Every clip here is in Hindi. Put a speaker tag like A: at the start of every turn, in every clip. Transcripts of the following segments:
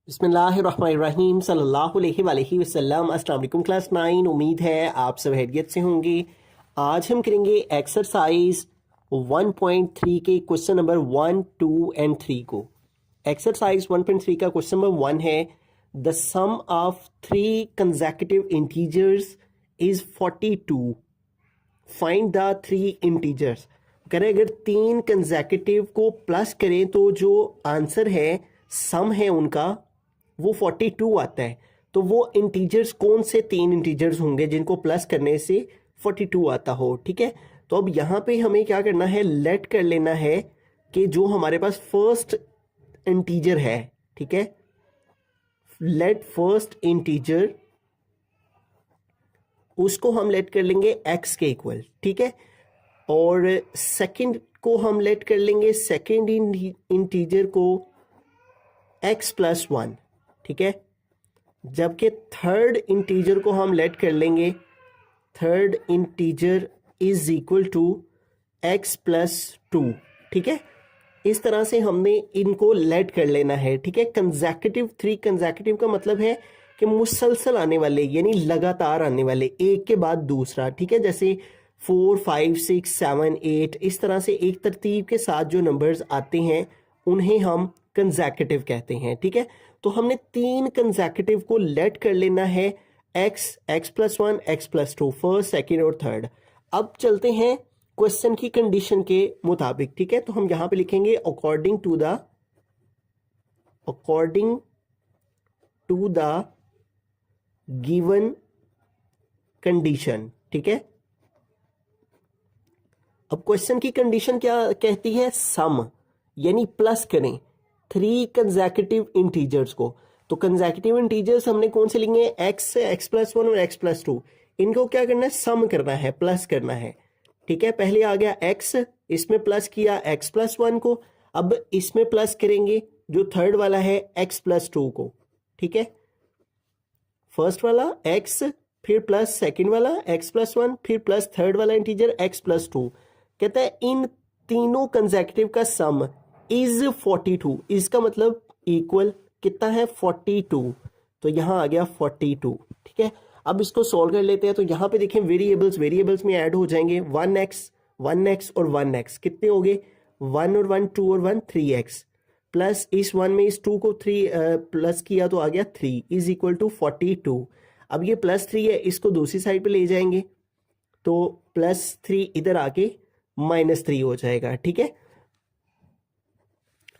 A: बिस्मिल्लाहिर्रहमानिर्रहीम सल्लल्लाहु अलैहि वसल्लम। अस्सलाम वालेकुम क्लास 9। उम्मीद है आप सब हैरियत से होंगे। आज हम करेंगे एक्सरसाइज 1.3 के क्वेश्चन नंबर 1, 2 एंड 3 को। एक्सरसाइज 1.3 का क्वेश्चन नंबर 1 है the sum of 3 consecutive integers is 42। Find the 3 integers. करें अगर 3 कंसेक्यूटिव को प्लस करें तो जो आंसर है सम है उनका वो 42 आता है। तो वो इंटीजर्स कौन से 3 इंटीजर्स होंगे जिनको प्लस करने से 42 आता हो। ठीक है, तो अब यहाँ पे हमें क्या करना है, लेट कर लेना है कि जो हमारे पास फर्स्ट इंटीजर है, ठीक है, लेट फर्स्ट इंटीजर उसको हम लेट कर लेंगे x के इक्वल। ठीक है, और सेकंड को हम लेट कर लेंगे सेकंड इंटीजर को x प्लस 1। ठीक है, जबकि थर्ड इंटीजर को हम लेट कर लेंगे third integer is equal to x plus 2। ठीक है, इस तरह से हमने इनको लेट कर लेना है। ठीक है, कंसेक्यूटिव 3 कंसेक्यूटिव का मतलब है कि मुसलसल आने वाले, यानी लगातार आने वाले, एक के बाद दूसरा। ठीक है, जैसे 4, 5, 6, 7, 8 इस तरह से एक तरतीब के साथ जो नंबर्स आते हैं उन्हें हम कंसेक्यूटिव कहते हैं। ठीक है, तो हमने 3 कंसेक्यूटिव को लेट कर लेना है x plus 1, x plus 2, first, second और थर्ड। अब चलते हैं क्वेश्चन की कंडीशन के मुताबिक। ठीक है, तो हम यहां पे लिखेंगे according to the given condition. ठीक है, अब क्वेश्चन की कंडीशन क्या कहती है, सम यानी प्लस करें 3 कंसेक्यूटिव इंटीजर्स को। तो कंसेक्यूटिव इंटीजर्स हमने कौन से लेंगे, x से x प्लस 1 और x प्लस 2, इनको क्या करना है, सम करना है, प्लस करना है। ठीक है, पहले आ गया x, इसमें प्लस किया x प्लस 1 को, अब इसमें प्लस करेंगे जो थर्ड वाला है x प्लस 2 को। ठीक है, फर्स्ट वाला x, फिर प्लस सेकंड वाला x प्लस 1, फिर प्लस थर्ड वाला इंटीजर x प्लस 2। कहता है इन तीनों कंसेक्यूटिव का सम इज 42। इसका मतलब इक्वल कितना है, 42। तो यहां आ गया 42। ठीक है, अब इसको सॉल्व कर लेते हैं। तो यहां पे देखें वेरिएबल्स में ऐड हो जाएंगे 1x और 1x, कितने हो गए, 1 और 1 2 और 1 3x, प्लस इस 1 में इस 2 को 3 प्लस किया तो आ गया 3 इज इक्वल टू 42। अब ये प्लस 3 है, इसको दूसरी साइड पे ले जाएंगे तो प्लस 3 इधर आके माइनस 3 हो जाएगा। ठीक है,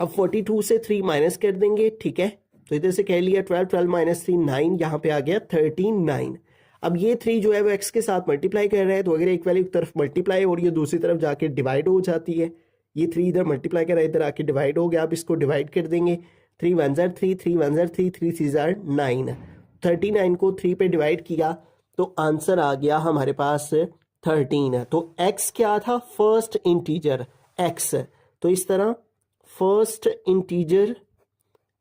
A: अब 42 से 3 माइनस कर देंगे। ठीक है, तो इधर से कह लिया 12 माइनस 3 9, यहाँ पे आ गया 13 9। अब ये 3 जो है वो x के साथ मल्टीप्लाई कर रहा है, तो अगर एक वैल्यू की तरफ मल्टीप्लाई और ये दूसरी तरफ जाके डिवाइड हो जाती है, ये 3 इधर मल्टीप्लाई कर रहा है, इधर आके डिवाइड हो गया। अब इसको डिवाइड कर देंगे, 3 1 जार 3, 3 1 जार 3, 3 3 जार 9, 39 को 3 पे डिवाइड किया तो आंसर आ गया हमारे पास 13। तो x क्या था, फर्स्ट इंटीजर x, तो इस तरह फर्स्ट इंटीजर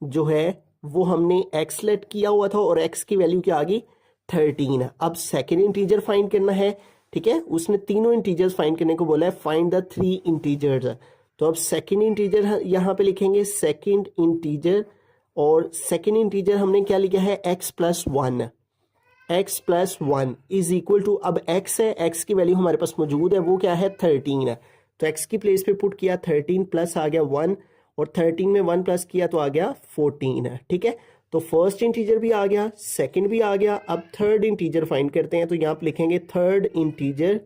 A: जो है वो हमने x लेट किया हुआ था और x की वैल्यू क्या आ गई, 13। अब सेकेंड इंटीजर फाइंड करना है। ठीक है, उसने तीनों इंटीजर्स फाइंड करने को बोला है, फाइंड द 3 इंटीजर्स। तो अब सेकेंड इंटीजर यहाँ पे लिखेंगे सेकेंड इंटीजर, और सेकेंड इंटीजर हमने क्या लिखा है, x plus 1 is equal to, अब x है, x की वैल्यू हमारे पास मौजूद है, वो क्या है 13। तो x की प्लेस पे पुट किया 13, प्लस आ गया 1, और 13 में 1 प्लस किया तो आ गया 14। ठीक है, तो फर्स्ट इंटीजर भी आ गया, सेकंड भी आ गया। अब थर्ड इंटीजर फाइंड करते हैं, तो यहाँ पे लिखेंगे थर्ड इंटीजर,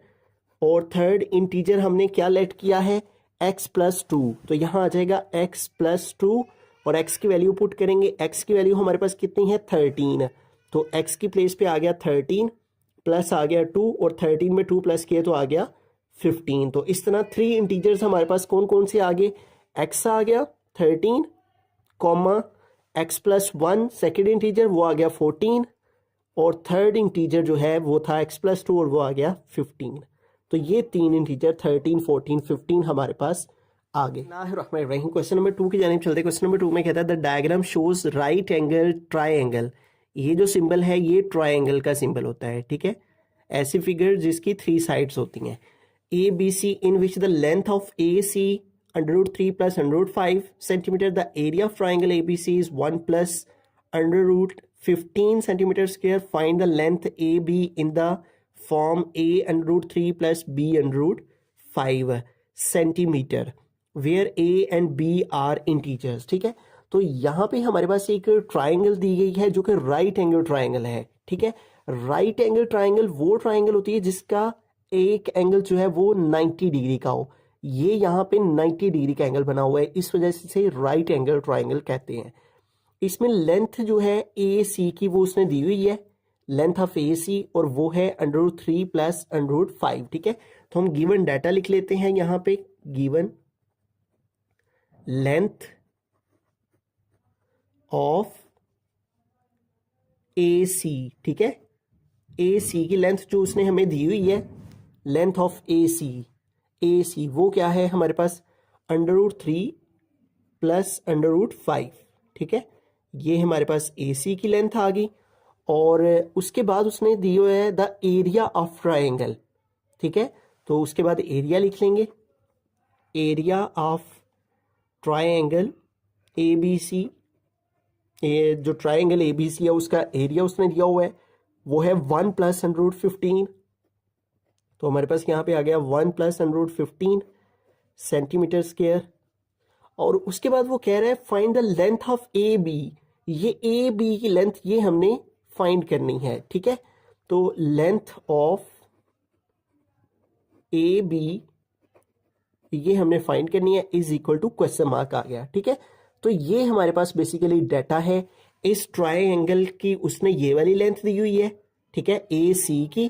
A: और थर्ड इंटीजर हमने क्या लेट किया है, x प्लस 2। तो यहाँ आ जाएगा x प्लस 2, और x की वैल्यू पुट करेंगे, x की वैल्यू हमारे पास कितनी है 13, तो x की प्लेस पे आ गया 13, प्लस आ गया 2, और 13 में 2 प्लस किए तो आ गया 15। तो इस तरह 3 इंटीजर्स हमारे पास कौन कौन से आगे, x आ गया 13, comma x plus 1 second integer वो आ गया 14, और थर्ड इंटीजर जो है वो था x प्लस 2 और वो आ गया 15। तो ये 3 इंटीजर 13, 14, 15 हमारे पास आ गए। क्वेश्चन नंबर 2 की जानिब चलते। क्वेश्चन नंबर 2 में कहता है the diagram shows right angle triangle. ये जो सिंबल है ये ट्राइंगल का सिंबल होता है। ठीक है, ऐसी फिगर जिसकी 3 साइड्स होती हैं, ABC in which the length of AC under root 3 plus under root 5 centimeter, the area of triangle ABC is 1 plus under root 15 centimetre square, find the length A B in the form A under root 3 plus B under root 5 centimetre where A and B are integers. ठीक है, तो यहाँ पे हमारे पास एक ट्राइंगल दी गई है जो कि राइट एंगल ट्राइंगल है। ठीक है, राइट एंगल ट्राइंगल वो ट्राइंगल होती है जिसका एक एंगल जो है वो 90 डिग्री का हो। ये यहाँ पे 90 डिग्री का एंगल बना हुआ है, इस वजह से राइट एंगल ट्राइंगल कहते हैं। इसमें लेंथ जो है ए सी की वो उसने दी हुई है, लेंथ ऑफ ए सी, और वो है under root 3 plus under root 5। ठीक है, तो हम गिवन डाटा लिख लेते हैं यहाँ पे, गिवन लेंथ ऑफ ए सी। ठीक है, ए सी की लेंथ जो उसने हमें दी हुई है, लेंथ ऑफ ए सी वो क्या है हमारे पास, under root 3 plus under root 5। ठीक है, ये हमारे पास ए सी की लेंथ आ गई, और उसके बाद उसने दी हुई है द एरिया ऑफ ट्राइंगल। ठीक है, तो उसके बाद एरिया लिख लेंगे, area of triangle A B C. ये जो ट्राइंगल ए बी सी है उसका एरिया उसने दिया हुआ है, वो है 1 प्लस अंडर रूट 15। तो हमारे पास यहाँ पे आ गया 1 plus under root 15 centimetre square. और उसके बाद वो कह रहा है find the length of A B. ये ए बी की लेंथ ये हमने फाइंड करनी है। ठीक है, तो लेंथ ऑफ ए बी ये हमने फाइंड करनी है, is equal to question mark आ गया। ठीक है, तो ये हमारे पास बेसिकली डाटा है इस ट्राइंगल की। उसने ये वाली लेंथ दी हुई है, ठीक है, ए सी की,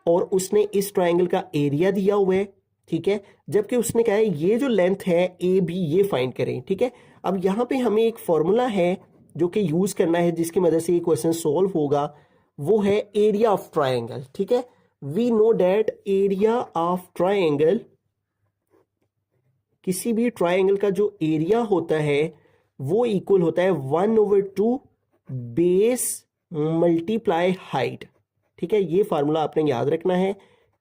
A: और उसने इस ट्राइंगल का एरिया दिया हुआ है। ठीक है, जबकि उसने कहा है ये जो लेंथ है ए बी ये फाइंड करें। ठीक है, अब यहाँ पे हमें एक फॉर्मूला है जो कि यूज करना है जिसकी मदद से ये क्वेश्चन सॉल्व होगा, वो है एरिया ऑफ ट्राइंगल। ठीक है, we know that area of triangle, किसी भी ट्राइंगल का जो एरिया होता है वो इक्वल होता है 1/2 बेस मल्टीप्लाई हाइट। ठीक है, ये फार्मूला आपने याद रखना है।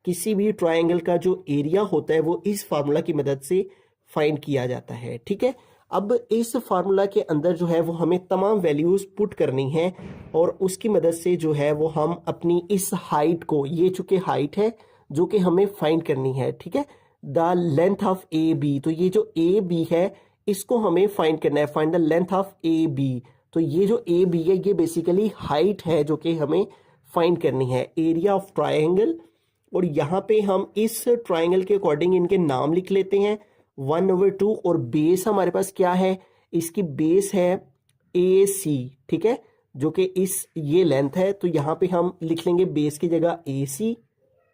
A: किसी भी ट्राइंगल का जो एरिया होता है वो इस फार्मूला की मदद से फाइंड किया जाता है। ठीक है, अब इस फार्मूला के अंदर जो है वो हमें तमाम वैल्यूज पुट करनी है, और उसकी मदद से जो है वो हम अपनी इस हाइट को, ये चूंकि हाइट है जो कि हमें फाइंड करनी है। ठीक है, the length of A B, तो ये जो ए बी है इसको हमें फाइंड करना है, find the length of A B. तो ये जो ए बी है ये बेसिकली हाइट है जो कि हमें फाइंड करनी है, एरिया ऑफ ट्राइंगल। और यहाँ पे हम इस ट्राइंगल के अकॉर्डिंग इनके नाम लिख लेते हैं, 1/2, और बेस हमारे पास क्या है, इसकी बेस है ए सी। ठीक है, जो कि ये लेंथ है, तो यहाँ पे हम लिख लेंगे बेस की जगह ए सी।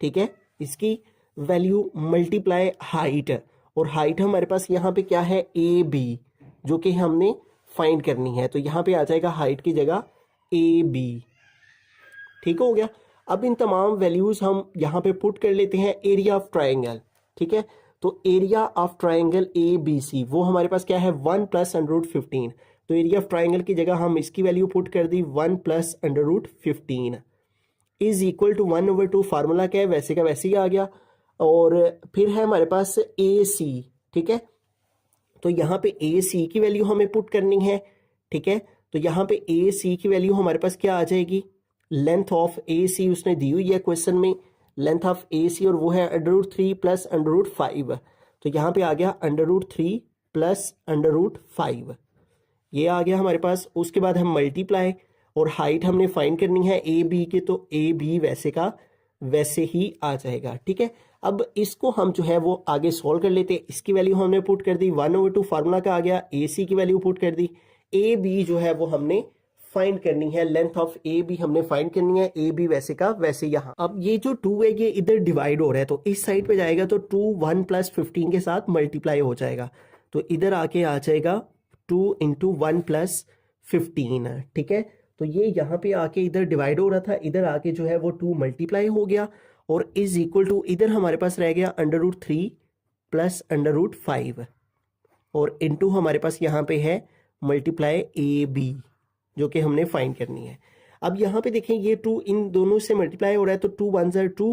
A: ठीक है, इसकी वैल्यू मल्टीप्लाई हाइट, और हाइट हमारे पास यहाँ पे क्या है, ए बी, जो कि हमने फाइंड करनी है। तो यहाँ पे आ जाएगा हाइट की जगह ए बी। ठीक हो गया, अब इन तमाम वैल्यूज हम यहाँ पे पुट कर लेते हैं एरिया ऑफ ट्राइंगल। ठीक है, तो area of triangle A B C वो हमारे पास क्या है, 1 प्लस अंडर रूट 15। तो एरिया ऑफ ट्राइंगल की जगह हम इसकी वैल्यू पुट कर दी 1 plus under root 15 is equal to 1/2। Formula क्या है, वैसे का वैसे ही आ गया। और फिर है हमारे पास ए सी। ठीक है, तो यहाँ पे ए सी की वैल्यू हमें पुट करनी है। ठीक है, तो यहाँ पे ए सी की वैल्यू हमारे पास क्या आ जाएगी, लेंथ ऑफ ए सी उसने दी हुई है क्वेश्चन में, लेंथ ऑफ ए सी, और वो है under root 3 plus under root 5। तो यहाँ पे आ गया under root 3 plus under root 5, ये आ गया हमारे पास। उसके बाद हम मल्टीप्लाई, और हाइट हमने फाइंड करनी है ए बी के, तो ए बी वैसे का वैसे ही आ जाएगा। ठीक है, अब इसको हम जो है वो आगे सॉल्व कर लेते हैं। इसकी वैल्यू हमने पुट कर दी 1/2, फार्मूला का आ गया, ए सी की वैल्यू पुट कर दी, ए बी जो है वो हमने फाइंड करनी है, लेंथ ऑफ ए बी हमने फाइंड करनी है, ए बी वैसे का वैसे यहाँ। अब ये जो 2 है ये इधर डिवाइड हो रहा है, तो इस साइड पे जाएगा तो 2 1 प्लस 15 के साथ मल्टीप्लाई हो जाएगा, तो इधर आके आ जाएगा 2 इंटू 1 प्लस 15। ठीक है, तो ये यहाँ पे आके इधर डिवाइड हो रहा था, इधर आके जो है वो 2 मल्टीप्लाई हो गया, और इज इक्वल टू इधर हमारे पास रह गया under root 3 plus under root 5, और इनटू हमारे पास यहाँ पे है मल्टीप्लाई ए बी जो कि हमने फाइंड करनी है। अब यहाँ पे देखें ये 2 इन दोनों से मल्टीप्लाई हो रहा है, तो 2 1 ज़ा 2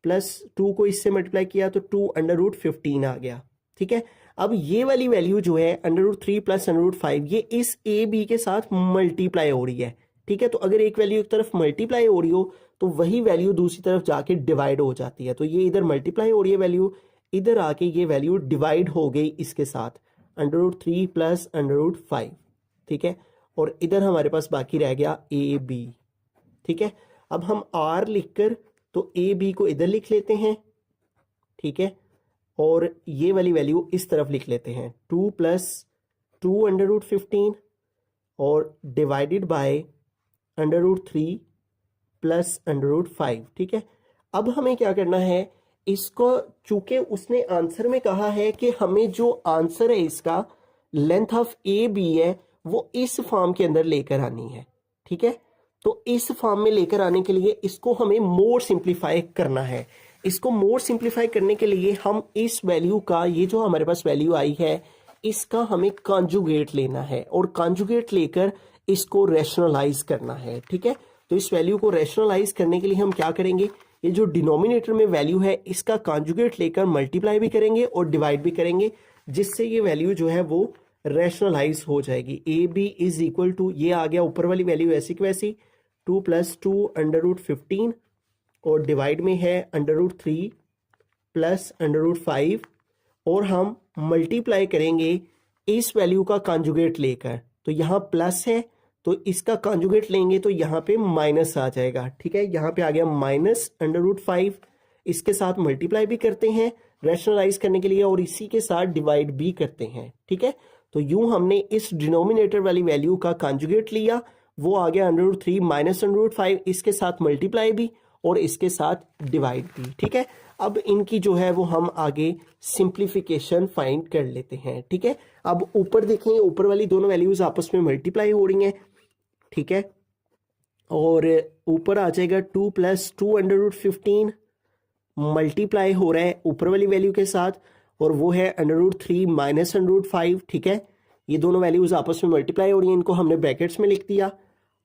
A: प्लस 2 को इससे मल्टीप्लाई किया तो 2 अंडर रूट 15 आ गया। ठीक है, अब ये वाली वैल्यू जो है under root 3 plus under root 5 ये इस ए बी के साथ मल्टीप्लाई हो रही है। ठीक है। तो अगर एक वैल्यू एक तरफ मल्टीप्लाई हो रही हो तो वही वैल्यू दूसरी तरफ जाके डिवाइड हो जाती है। तो ये इधर मल्टीप्लाई हो रही है वैल्यू, इधर आके ये वैल्यू डिवाइड हो गई इसके साथ, √3 प्लस √5, ठीक है। और इधर हमारे पास बाकी रह गया ए बी, ठीक है। अब हम आर लिखकर तो ए बी को इधर लिख लेते हैं, ठीक है। और ये वाली वैल्यू इस तरफ लिख लेते हैं, 2 प्लस 2√15 और डिवाइडेड बाय √3 प्लस √5, ठीक है। अब हमें क्या करना है, इसको चूंकि उसने आंसर में कहा है कि हमें जो आंसर है इसका लेंथ ऑफ ए बी है वो इस फॉर्म के अंदर लेकर आनी है, ठीक है। तो इस फॉर्म में लेकर आने के लिए इसको हमें मोर सिंप्लीफाई करना है। इसको मोर सिंप्लीफाई करने के लिए हम इस वैल्यू का, ये जो हमारे पास वैल्यू आई है इसका हमें कॉन्जुगेट लेना है और कॉन्जुगेट लेकर इसको रैशनलाइज करना है, ठीक है। तो इस वैल्यू को रैशनलाइज करने के लिए हम क्या करेंगे, ये जो डिनोमिनेटर में वैल्यू है इसका कॉन्जुगेट लेकर मल्टीप्लाई भी करेंगे और डिवाइड भी करेंगे, जिससे ये वैल्यू जो है वो रैशनलाइज हो जाएगी। A B is equal to, ये आ गया ऊपर वाली वैल्यू ऐसी की वैसी, 2 प्लस 2√15 और डिवाइड में है √3 प्लस √5 और हम मल्टीप्लाई करेंगे इस वैल्यू का कॉन्जुगेट लेकर। तो यहाँ प्लस है तो इसका कॉन्जुगेट लेंगे तो यहाँ पे माइनस आ जाएगा, ठीक है। यहाँ पे आ गया माइनस √5, इसके साथ मल्टीप्लाई भी करते हैं रैशनलाइज करने के लिए और इसी के साथ डिवाइड भी करते हैं, ठीक है। तो यूं हमने इस डिनोमिनेटर वाली वैल्यू का कॉन्जुगेट लिया, वो आ गया √3 माइनस √5, इसके साथ मल्टीप्लाई भी और इसके साथ डिवाइड भी, ठीक है। अब इनकी जो है वो हम आगे सिंप्लीफिकेशन फाइंड कर लेते हैं, ठीक है। अब ऊपर देखें, ऊपर वाली दोनों वैल्यूज आपस में मल्टीप्लाई हो रही हैं, ठीक है। और ऊपर आ जाएगा 2 प्लस 2√15 मल्टीप्लाई हो रहा है ऊपर वाली वैल्यू के साथ और वो है √3 माइनस √5, ठीक है। ये दोनों वैल्यूज आपस में मल्टीप्लाई हो रही हैं, इनको हमने ब्रैकेट्स में लिख दिया।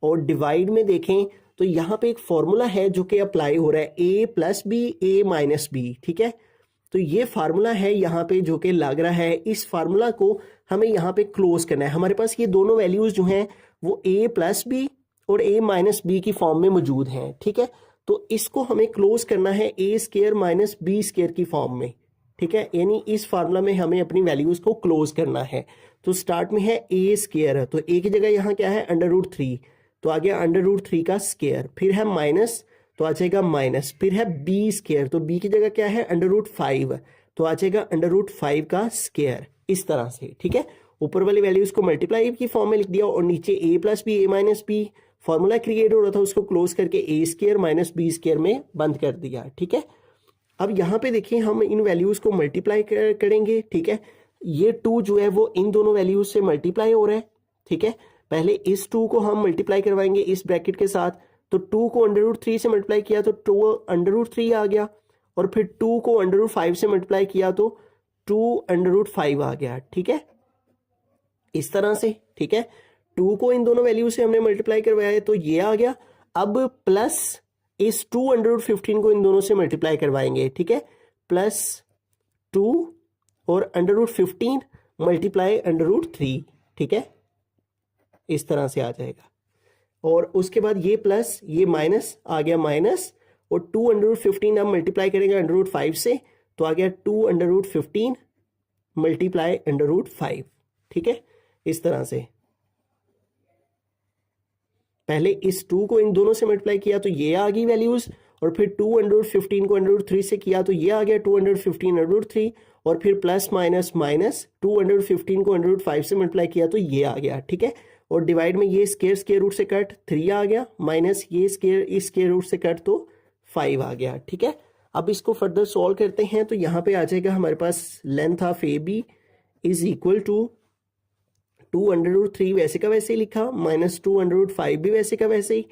A: और डिवाइड में देखें तो यहाँ पे एक फॉर्मूला है जो कि अप्लाई हो रहा है, a plus B a minus B, ठीक है। तो ये फार्मूला है यहाँ पे जो कि लग रहा है, इस फार्मूला को हमें यहाँ पे क्लोज करना है। हमारे पास ये दोनों वैल्यूज जो हैं वो a प्लस बी और a माइनस बी की फॉर्म में मौजूद हैं, ठीक है। तो इसको हमें क्लोज करना है a square minus B square की फॉर्म में, ठीक है। यानी इस फार्मूला में हमें अपनी वैल्यूज को क्लोज करना है। तो स्टार्ट में है a स्क्वायर, तो a की जगह यहाँ क्या है √3, तो आ गया √3 का स्क्वायर, फिर है माइनस तो आ जाएगा माइनस, फिर है b स्क्वायर, तो b की जगह क्या है √5, तो आ जाएगा √5 का स्क्वायर, इस तरह से, ठीक है। ऊपर वाली वैल्यूज को मल्टीप्लाई की फॉर्म में लिख दिया और नीचे a plus B a minus B formula create हो रहा था, उसको क्लोज करके a square minus B square में बंद कर दिया, ठीक है। अब यहाँ पे देखिए हम इन वैल्यूज को मल्टीप्लाई करेंगे, ठीक है। ये 2 जो है वो इन दोनों वैल्यूज से मल्टीप्लाई हो रहा है, ठीक है। पहले इस 2 को हम मल्टीप्लाई करवाएंगे इस ब्रैकेट के साथ, तो 2 को √3 से मल्टीप्लाई किया तो 2 √3 आ गया और फिर 2 को √5 से मल्टीप्लाई किया तो 2 √5 आ गया, ठीक है, इस तरह से, ठीक है। 2 को इन दोनों वैल्यू से हमने मल्टीप्लाई करवाया तो ये आ गया। अब प्लस इस 2√15 को इन दोनों से मल्टीप्लाई करवाएंगे, ठीक है, प्लस 2 और √15 मल्टीप्लाई √3, ठीक है, इस तरह से आ जाएगा। और उसके बाद ये प्लस ये माइनस आ गया माइनस और 2√15 अब मल्टीप्लाई करेंगे √5 से तो आ गया 2√15 मल्टीप्लाई √5, ठीक है, इस तरह से। पहले इस 2 को इन दोनों से मल्टीप्लाई किया तो ये आ गई वैल्यूज और फिर 2√15 को √3 से किया तो ये आ गया 215 √3 और फिर प्लस माइनस माइनस 215 को √5 से मल्टीप्लाई किया तो ये आ गया, ठीक है। और डिवाइड में ये स्क्वायर रूट से कट 3 आ गया माइनस ये स्क्वायर रूट से कट तो 5 आ गया, ठीक है। अब इसको फर्दर सॉल्व करते हैं तो यहाँ पे आ जाएगा हमारे पास length of A B is equal to 2√3 वैसे का वैसे ही लिखा माइनस 2√5 भी वैसे का वैसे ही।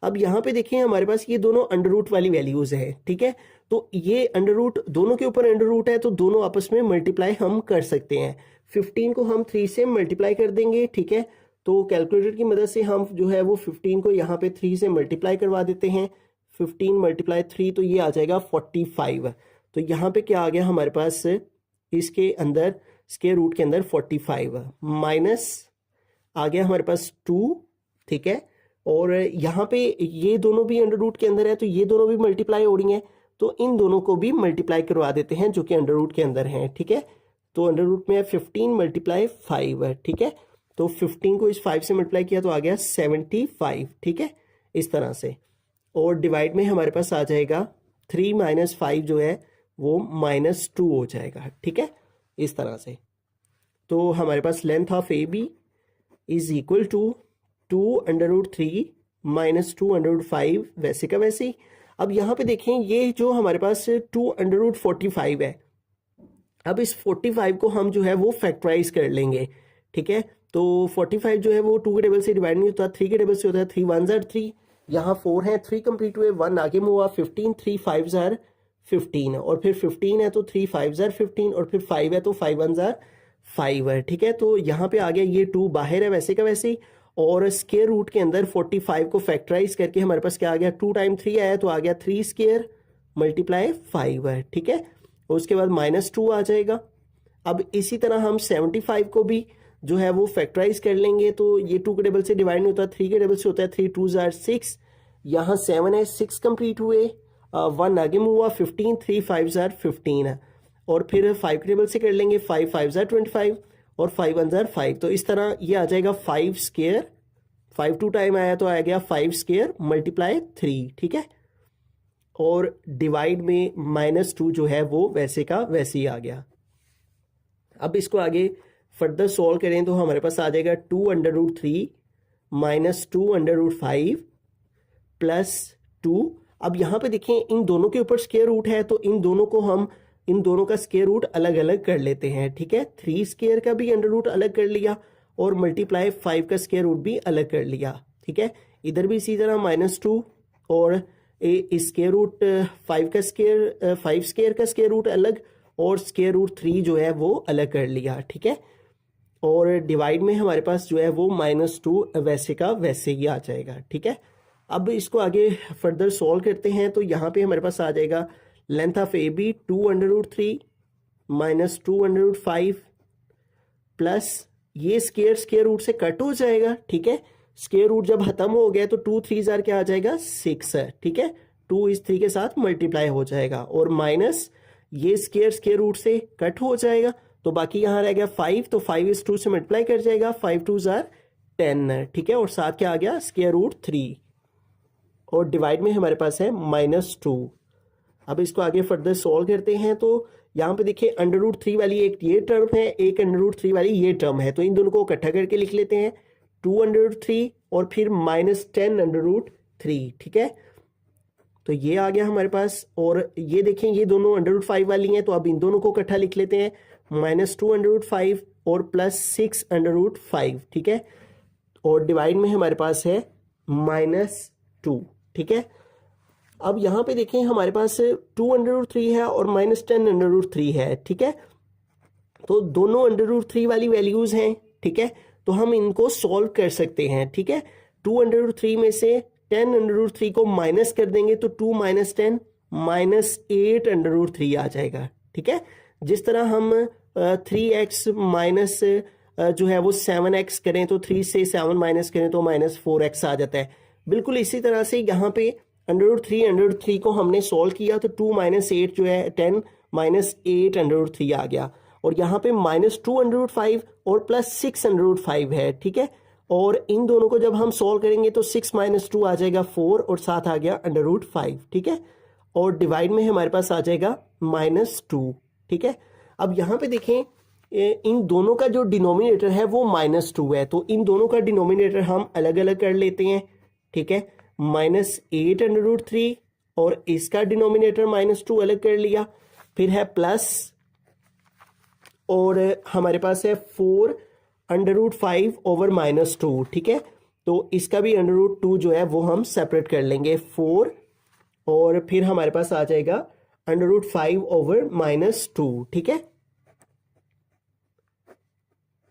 A: अब यहाँ पे देखिए हमारे पास ये दोनों अंडर रूट वाली वैल्यूज है, ठीक है। तो ये अंडर रूट दोनों के ऊपर अंडर रूट है तो दोनों आपस में मल्टीप्लाई हम कर सकते हैं। 15 को हम 3 से मल्टीप्लाई कर देंगे, ठीक है। तो कैलकुलेटर की मदद से हम जो है वो 15 को यहाँ पे 3 से मल्टीप्लाई करवा देते हैं। 15 मल्टीप्लाई 3 तो ये आ जाएगा 45। तो यहाँ पे क्या आ गया हमारे पास, इसके अंदर स्क्वायर रूट के अंदर 45 माइनस आ गया हमारे पास 2, ठीक है, और यहाँ पे ये दोनों भी अंडर रूट के अंदर है तो ये दोनों भी मल्टीप्लाई हो रही हैं, तो इन दोनों को भी मल्टीप्लाई करवा देते हैं जो कि अंडर रूट के अंदर हैं, ठीक है। तो अंडर रूट में है 15 मल्टीप्लाई 5 है, ठीक है। तो 15 को इस 5 से मल्टीप्लाई किया तो आ गया 75, ठीक है, इस तरह से। और डिवाइड में हमारे पास आ जाएगा 3 माइनस 5 जो है वो -2 हो जाएगा, ठीक है, इस तरह से। तो हमारे पास length of A B is equal to 2√3 minus 2√5, वैसे का वैसे ही। अब यहाँ पे देखें ये जो हमारे पास 2√45 है, अब इस 45 को हम जो है वो फैक्टराइज कर लेंगे, ठीक है। तो 45 जो है वो 2 के टेबल से डिवाइड नहीं होता, 3 के टेबल से होता है। 3 1 जार 3, यहाँ 4 है, 3 कंप्लीट हुए, 1 आगे में हुआ, 15, 3 5 जार 15 है, और फिर 15 है तो 3 5 जार 15, और फिर 5 है तो 5 1 जार 5 है, ठीक है। तो यहाँ पे आ गया, ये 2 बाहर है वैसे का वैसे ही, और स्क्वायर रूट के अंदर 45 को फैक्टराइज करके हमारे पास क्या आ गया, 2 टाइम 3 आया तो आ गया 3 स्क्वायर मल्टीप्लाई 5 है, ठीक है। उसके बाद -2 आ जाएगा। अब इसी तरह हम 75 को भी जो है वो फैक्टराइज कर लेंगे, तो ये 2 के टेबल से डिवाइड नहीं होता, 3 के टेबल से होता है। 3 2 जार 6, यहाँ 7 है, 6 कंप्लीट हुए, 1 आगे में हुआ, 15, 3 5 जार 15 है, और फिर 5 के टेबल से कर लेंगे, 5 5 जार 25, और 5 1 जार 5। तो इस तरह ये आ जाएगा 5 स्क्वायर, 5 2 टाइम आया तो आ गया 5 स्क्वायर मल्टीप्लाई 3, ठीक है। और डिवाइड में -2 जो है वो वैसे का वैसे ही आ गया। अब इसको आगे फर्दर सॉल्व करें तो हमारे पास आ जाएगा 2√3 माइनस 2√5 प्लस 2। अब यहाँ पे देखें इन दोनों के ऊपर स्क्वायर रूट है, तो इन दोनों को हम इन दोनों का स्क्वायर रूट अलग अलग कर लेते हैं, ठीक है। 3 स्क्वायर का भी अंडर रूट अलग कर लिया, और मल्टीप्लाई 5 का स्क्वायर रूट भी अलग कर लिया, ठीक है। इधर भी इसी तरह -2, और स्क्वायर रूट 5 का स्क्वायर 5 स्क्वायर का स्क्वायर रूट अलग, और स्क्वायर रूट 3 जो है वो अलग कर लिया, ठीक है। और डिवाइड में हमारे पास जो है वो -2 वैसे का वैसे ही आ जाएगा, ठीक है। अब इसको आगे फर्दर सॉल्व करते हैं, तो यहाँ पे हमारे पास आ जाएगा length of A B 2√3 minus 2√5 plus ये स्क्वायर रूट से कट हो जाएगा, ठीक है। स्क्वायर रूट जब खत्म हो गया तो 2 3 जार क्या आ जाएगा 6 है, ठीक है। 2 इस 3 के साथ मल्टीप्लाई हो जाएगा, और माइनस ये स्क्वायर रूट से कट हो जाएगा, तो बाकी यहाँ रह गया 5, तो 5 इस 2 से मल्टीप्लाई कर जाएगा, 5 2 जार 10, ठीक है। और साथ क्या आ गया स्क्वायर रूट 3, और डिवाइड में हमारे पास है -2। अब इसको आगे फर्दर सॉल्व करते हैं, तो यहाँ पे देखिए √3 वाली एक ये टर्म है, एक √3 वाली ये टर्म है, तो इन दोनों को इकट्ठा करके लिख लेते हैं, 2√3 और फिर -10√3, ठीक है। तो ये आ गया हमारे पास, और ये देखें ये दोनों √5 वाली हैं, तो अब इन दोनों को इकट्ठा लिख लेते हैं, -2√5 और +6√5, ठीक है। और डिवाइड में हमारे पास है -2, ठीक है। अब यहाँ पे देखें हमारे पास 2√3 है और -10√3 है, ठीक है। तो दोनों √3 वाली वैल्यूज हैं, ठीक है, तो हम इनको सॉल्व कर सकते हैं, ठीक है। 2√3 में से 10√3 को माइनस कर देंगे तो 2 - 10 -8√3 आ जाएगा, ठीक है। जिस तरह हम 3x माइनस जो है वो 7x करें तो 3 से 7 माइनस करें तो -4x आ जाता है, बिल्कुल इसी तरह से यहाँ पे √3 को हमने सॉल्व किया तो 2 - 8 जो है 10 -8√3 आ गया, और यहाँ पे -2√5 और +6√5 है, ठीक है। और इन दोनों को जब हम सॉल्व करेंगे तो 6 - 2 आ जाएगा 4, और साथ आ गया √5, ठीक है। और डिवाइड में हमारे पास आ जाएगा -2, ठीक है। अब यहाँ पे देखें इन दोनों का जो डिनोमिनेटर है वो -2 है, तो इन दोनों का डिनोमिनेटर हम अलग अलग कर लेते हैं, ठीक है। -8√3 और इसका डिनोमिनेटर -2 अलग कर लिया, फिर है प्लस, और हमारे पास है 4√5 ओवर -2, ठीक है। तो इसका भी √2 जो है वो हम सेपरेट कर लेंगे 4, और फिर हमारे पास आ जाएगा √5 ओवर -2, ठीक है।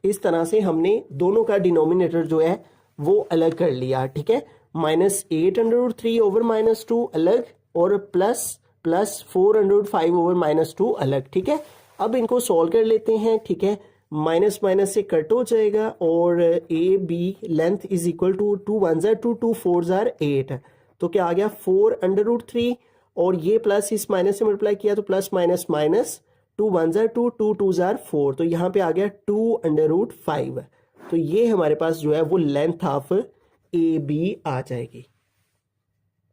A: इस तरह से हमने दोनों का डिनोमिनेटर जो है वो अलग कर लिया, ठीक है। -8√3 ओवर -2 अलग, और प्लस 4/5 ओवर -2 अलग, ठीक है। अब इनको सॉल्व कर लेते हैं, ठीक है। माइनस माइनस से कट हो जाएगा और A B length is equal to 2 1 जार 2 2 4 जार 8, तो क्या आ गया 4√3 और ये प्लस इस माइनस से मल्टीप्लाई किया तो प्लस माइनस माइनस 2 1 जार 2 2 2 जार 4, तो यहाँ पे आ गया 2√5। तो ये हमारे पास जो है वो लेंथ ऑफ ए बी आ जाएगी।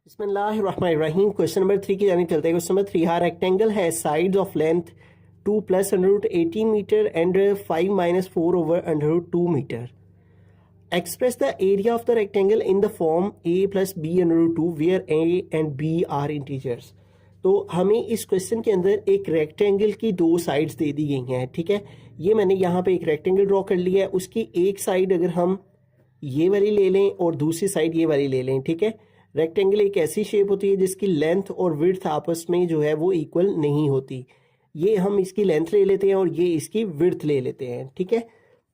A: बिस्मिल्लाहिर्रहमानिर्रहीम। क्वेश्चन नंबर 3 की जानिब चलते हैं। क्वेश्चन नंबर 3, हाँ रेक्टेंगल है sides of length 2 + √18 metre and 5 - 4 over √2 metre. Express the area of the rectangle in the form a + b √2 where a and b are integers। तो हमें इस क्वेश्चन के अंदर एक रेक्टेंगल की दो साइड्स दे दी गई हैं, ठीक है। ये मैंने यहाँ पे एक रेक्टेंगल ड्रॉ कर लिया है, उसकी एक साइड अगर हम ये वाली ले लें और दूसरी साइड ये वाली ले लें, ठीक है। रेक्टेंगल एक ऐसी शेप होती है जिसकी लेंथ और विड्थ आपस में जो है वो इक्वल नहीं होती। ये हम इसकी लेंथ ले लेते हैं और ये इसकी विड्थ ले लेते हैं, ठीक है।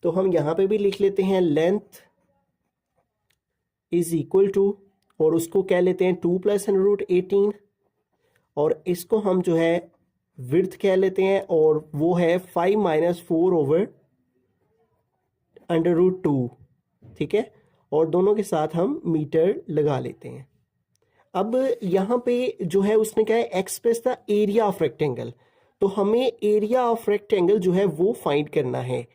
A: तो हम यहाँ पे भी लिख लेते हैं लेंथ इज इक्वल टू, और उसको कह लेते हैं 2 + √18, और इसको हम जो है विड्थ कह लेते हैं और वो है 5 - 4 over √2, ठीक है। और दोनों के साथ हम मीटर लगा लेते हैं। अब यहाँ पे जो है उसने कहा है express the area of rectangle, तो हमें एरिया ऑफ रेक्टेंगल जो है वो फाइंड करना है।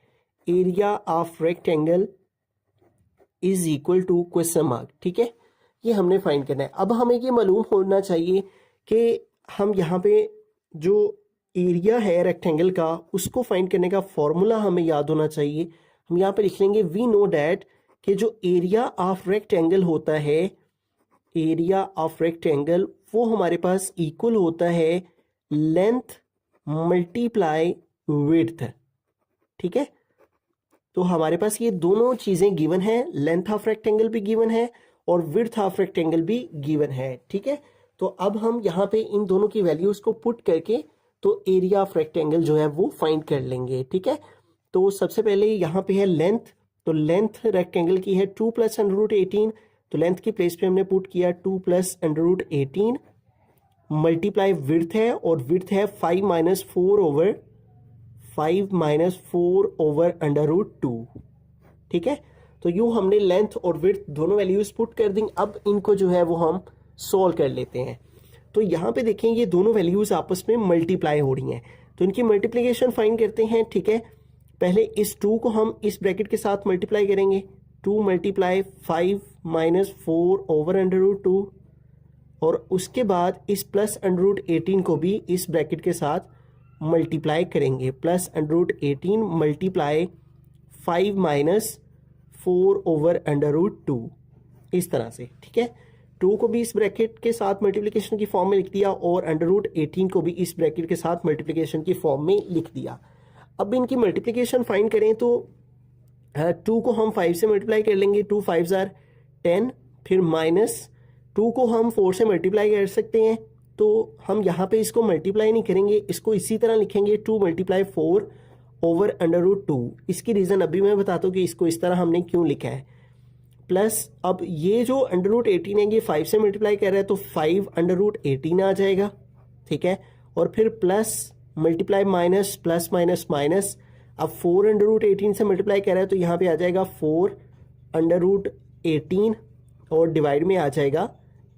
A: Area of rectangle is equal to question mark, ठीक है, ये हमने फाइंड करना है। अब हमें ये मालूम होना चाहिए कि हम यहाँ पे जो एरिया है रेक्टेंगल का उसको फाइंड करने का फॉर्मूला हमें याद होना चाहिए। हम यहाँ पे लिख लेंगे वी नो डैट कि जो एरिया ऑफ रेक्टेंगल होता है, एरिया ऑफ रेक्टेंगल वो हमारे पास इक्वल होता है लेंथ मल्टीप्लाई विड्थ, ठीक है। तो हमारे पास ये दोनों चीजें गिवन है, लेंथ ऑफ रेक्टेंगल भी गिवन है और विड्थ ऑफ रेक्टेंगल भी गिवन है, ठीक है। तो अब हम यहाँ पे इन दोनों की वैल्यूज को पुट करके तो एरिया ऑफ रेक्टेंगल जो है वो फाइंड कर लेंगे, ठीक है। तो सबसे पहले यहाँ पे है लेंथ, तो लेंथ रेक्टेंगल की है 2 + √18, तो लेंथ की प्लेस पे हमने पुट किया 2 + √18 मल्टीप्लाई विड्थ है, और विड्थ है 5 - 4 over √2, ठीक है। तो यूं हमने लेंथ और विड्थ दोनों वैल्यूज पुट कर दी। अब इनको जो है वो हम सॉल्व कर लेते हैं। तो यहाँ पे देखें ये दोनों वैल्यूज आपस में मल्टीप्लाई हो रही हैं, तो इनकी मल्टीप्लिकेशन फाइंड करते हैं, ठीक है। पहले इस 2 को हम इस ब्रैकेट के साथ मल्टीप्लाई करेंगे, 2 × 5 - 4 over √2, और उसके बाद इस प्लस √18 को भी इस ब्रैकेट के साथ मल्टीप्लाई करेंगे, प्लस √18 मल्टीप्लाई 5 - 4 over √2, इस तरह से, ठीक है। 2 को भी इस ब्रैकेट के साथ मल्टीप्लिकेशन की फॉर्म में लिख दिया और √18 को भी इस ब्रैकेट के साथ मल्टीप्लिकेशन की फॉर्म में लिख दिया। अब इनकी मल्टीप्लिकेशन फाइंड करें तो 2 को हम 5 से मल्टीप्लाई कर लेंगे, 2 5 जार 10, फिर माइनस 2 को हम 4 से मल्टीप्लाई कर सकते हैं, तो हम यहाँ पे इसको मल्टीप्लाई नहीं करेंगे, इसको इसी तरह लिखेंगे 2 × 4 over √2। इसकी रीज़न अभी मैं बताता हूँ कि इसको इस तरह हमने क्यों लिखा है। प्लस अब ये जो √18 है ये 5 से मल्टीप्लाई कर रहा है तो 5 √18 आ जाएगा, ठीक है। और फिर plus multiply minus plus minus minus, अब 4 √18 से मल्टीप्लाई कर रहा है तो यहाँ पे आ जाएगा 4 √18 और डिवाइड में आ जाएगा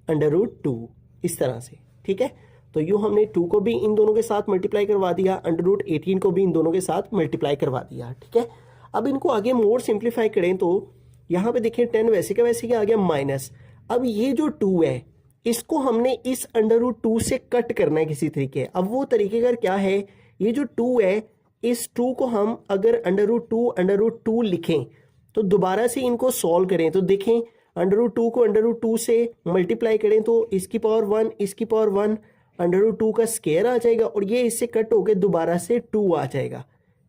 A: √2, इस तरह से, ठीक है। तो यूँ हमने 2 को भी इन दोनों के साथ मल्टीप्लाई करवा दिया, √18 को भी इन दोनों के साथ मल्टीप्लाई करवा दिया, ठीक है। अब इनको आगे मोर सिंप्लीफाई करें तो यहाँ पे देखिए 10 वैसे का वैसे ही आ गया माइनस। अब ये जो 2 है इसको हमने इस √2 से कट करना है किसी तरीके। अब वो तरीकेकार क्या है, ये जो 2 है इस 2 को हम अगर √2 लिखें तो दोबारा से इनको सॉल्व करें तो देखें √2 को √2 से मल्टीप्लाई करें तो इसकी पावर 1 इसकी पावर 1 √2 का स्क्वायर आ जाएगा और ये इससे कट होकर दोबारा से 2 आ जाएगा,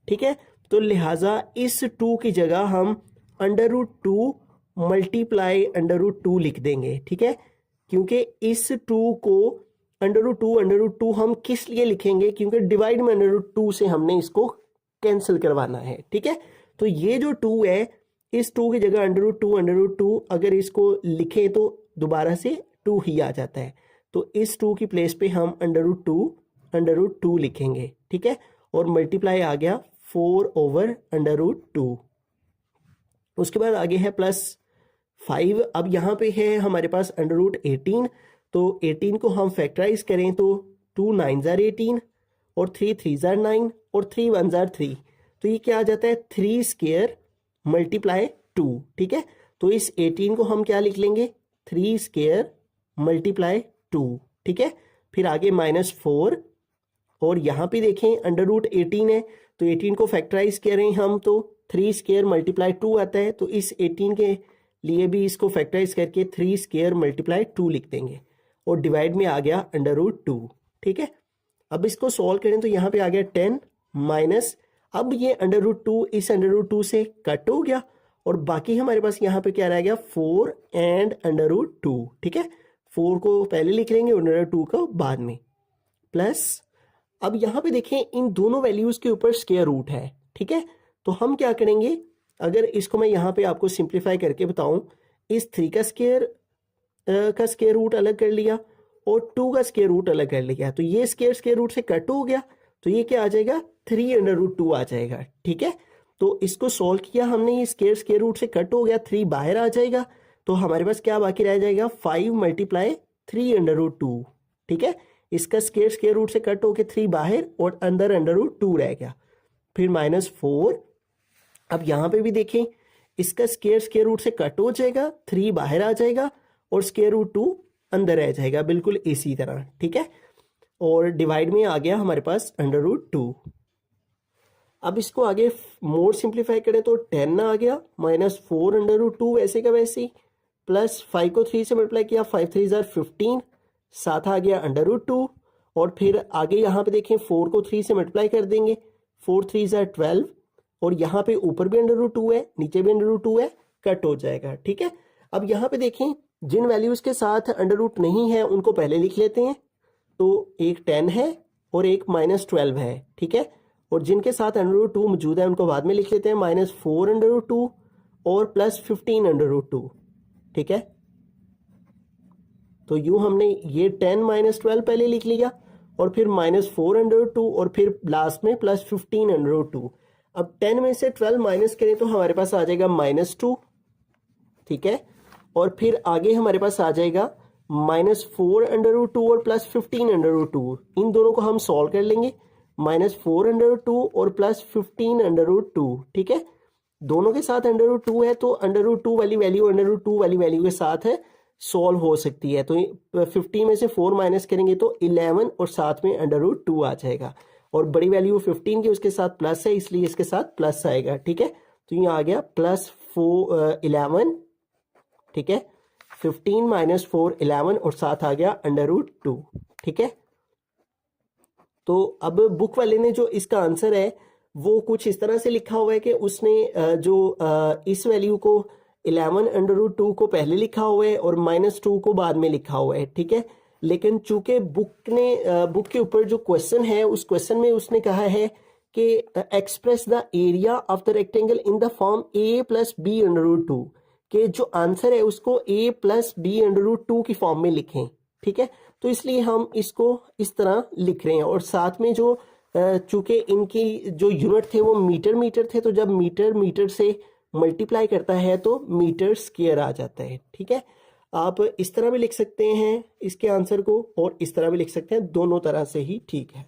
A: ठीक है। तो लिहाजा इस 2 की जगह हम √2 मल्टीप्लाई √2 लिख देंगे, ठीक है। क्योंकि इस 2 को √2 हम किस लिए लिखेंगे, क्योंकि डिवाइड में √2 से हमने इसको कैंसिल करवाना है, ठीक है। तो ये जो 2 है इस 2 की जगह √2 अगर इसको लिखें तो दोबारा से 2 ही आ जाता है, तो इस 2 की प्लेस पे हम √2 लिखेंगे, ठीक है। और मल्टीप्लाई आ गया 4/√2। उसके बाद आगे है +5। अब यहाँ पे है हमारे पास √18, तो 18 को हम फैक्टराइज करें तो 2 9 ज़ार 18 और 3 3 ज़ार 9 और 3 1 ज़ार 3। तो ये क्या आ जाता है 3 स्क्वायर मल्टीप्लाई 2। ठीक है, तो इस 18 को हम क्या लिख लेंगे 3 स्क्वायर मल्टीप्लाई 2। ठीक है, फिर आगे -4 और यहाँ पे देखें √18 है तो 18 को फैक्टराइज करें हम तो 3 स्क्वायर मल्टीप्लाई 2 आता है, तो इस 18 के लिए भी इसको फैक्टराइज करके 3 स्क्वायर मल्टीप्लाई 2 लिख देंगे और डिवाइड में आ गया √2। ठीक है, अब इसको सॉल्व करें तो यहाँ पे आ गया 10 माइनस, अब ये √2 इस √2 से कट हो गया और बाकी हमारे पास यहाँ पे क्या रह गया 4 एंड √2। ठीक है, 4 को पहले लिख लेंगे और √2 को बाद में, प्लस अब यहाँ पे देखें इन दोनों वैल्यूज के ऊपर स्क्वायर रूट है। ठीक है, तो हम क्या करेंगे, अगर इसको मैं यहाँ पे आपको सिंप्लीफाई करके बताऊं, इस 3 का स्क्वायर रूट अलग कर लिया और 2 का स्क्वायर रूट अलग कर लिया, तो ये स्क्वायर रूट से कट हो गया, तो ये क्या आ जाएगा 3/√2 आ जाएगा। ठीक है, तो इसको सॉल्व किया हमने, ये स्क्वायर रूट से कट हो गया, 3 बाहर आ जाएगा, तो हमारे पास क्या बाकी रह जाएगा 5 × 3/√2। ठीक है, इसका स्क्वायर रूट से कट होके 3 बाहर और अंदर √2 रह गया, फिर -4। अब यहाँ पे भी देखें इसका स्क्वायर रूट से कट हो जाएगा, 3 बाहर आ जाएगा और √2 अंदर रह जाएगा, बिल्कुल इसी तरह। ठीक है, और डिवाइड में आ गया हमारे पास √2। अब इसको आगे मोर सिंप्लीफाई करें तो 10 आ गया, -4/√2 वैसे का वैसे ही, प्लस 5 को 3 से मल्टीप्लाई किया, 5 3 ज़ार 15, साथ आ गया √2 और फिर आगे यहाँ पे देखें 4 को 3 से मल्टीप्लाई कर देंगे, 4 3 ज़ार 12 और यहाँ पे ऊपर भी √2 है नीचे भी √2 है, कट हो जाएगा। ठीक है, अब यहाँ पे देखें जिन वैल्यूज के साथ √ नहीं है उनको पहले लिख लेते हैं, तो एक 10 है और एक -12 है। ठीक है, और जिनके साथ √ मौजूद है उनको बाद में लिख लेते हैं, -4/√2 और +15/√2। ठीक है, तो यूं हमने ये 10 -12 पहले लिख लिया और फिर -4/√2 और फिर लास्ट में +15/√2। अब 10 में से 12 माइनस करें तो हमारे पास आ जाएगा -2। ठीक है, और फिर आगे हमारे पास आ जाएगा -4/√2 और +15/√2। इन दोनों को हम सॉल्व कर लेंगे, -4/√2 और +15/√2। ठीक है, दोनों के साथ √2 है तो √2 वाली वैल्यू √2 वाली वैल्यू के साथ है सॉल्व हो सकती है, तो 50 में से 4 माइनस करेंगे तो 11 और साथ में √2 आ जाएगा, और बड़ी वैल्यू 15 की उसके साथ प्लस है इसलिए इसके साथ प्लस आएगा। ठीक है, तो ये आ गया +11। ठीक है, 15 - 4 11 और साथ आ गया √2। ठीक है, तो अब बुक वाले ने जो इसका आंसर है वो कुछ इस तरह से लिखा हुआ है कि उसने इस वैल्यू को 11/√2 को पहले लिखा हुआ है और -2 को बाद में लिखा हुआ है। ठीक है, लेकिन चूंकि बुक के ऊपर जो क्वेश्चन है उस क्वेश्चन में उसने कहा है कि express the area of the rectangle in the form a + b/√2, के जो आंसर है उसको a + b/√2 की फॉर्म में लिखें। ठीक है, तो इसलिए हम इसको इस तरह लिख रहे हैं, और साथ में जो चूंकि इनकी जो यूनिट थे वो मीटर थे, तो जब मीटर से मल्टीप्लाई करता है तो मीटर स्क्वायर आ जाता है। ठीक है, आप इस तरह भी लिख सकते हैं इसके आंसर को और इस तरह भी लिख सकते हैं, दोनों तरह से ही ठीक है।